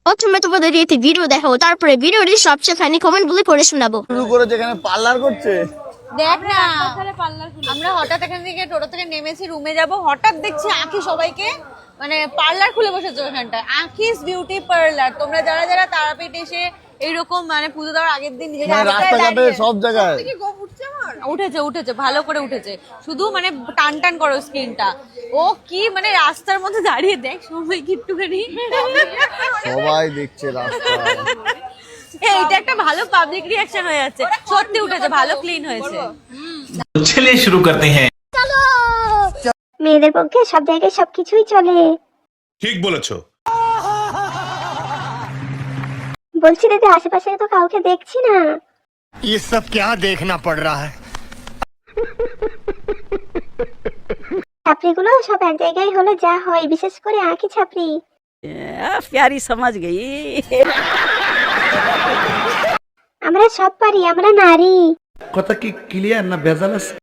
প্রথমে তোমাদের একটি ভিডিও দেখাবো, তারপরে ভিডিওটি সবচেয়ে ফানি কমেন্ট গুলি পড়ে শোনাবো। শুরু করে যেখানে পার্লার করছে। দেখ না, আমরা হঠাৎ এখান থেকে টোটো থেকে নেমেছি, রুমে যাব, হঠাৎ দেখছি আঁকি সবাইকে মানে পার্লার খুলে বসেছে ওখানটায়, আঁকিস বিউটি পার্লার। তোমরা যারা যারা তারাপীঠ এসে এইরকম মানে পুজো দেওয়ার আগের দিন রাস্তাঘাটে সব জায়গায় উঠেছে ভালো করে উঠেছে, শুধু মানে টান টান করো স্ক্রিনটা। ও কি মানে রাস্তার মধ্যে দাঁড়িয়ে দেখ সবাই একটুখানি, সবাই দেখছে রাস্তায়। এইটা একটা ভালো পাবলিক রিঅ্যাকশন হয়ে যাচ্ছে, সত্যি উঠেছে, ভালো ক্লিন হয়েছে। चलिए शुरू करते हैं। মেয়েদের পক্ষে সব জায়গায় সবকিছুই চলে। ঠিক বলেছো। বলছি দিদি, আশেপাশে তো কাউকে দেখছি না। ये सब क्या देखना पड़ रहा है? ছাপড়িগুলো সব এক জায়গায় হলে যা হয়, বিশেষ করে আঁকি ছাপড়ি। प्यारी समझ गई। আমরা সব পারি, আমরা নারী। কথা কি ক্লিয়ার না ভেজাল আছে?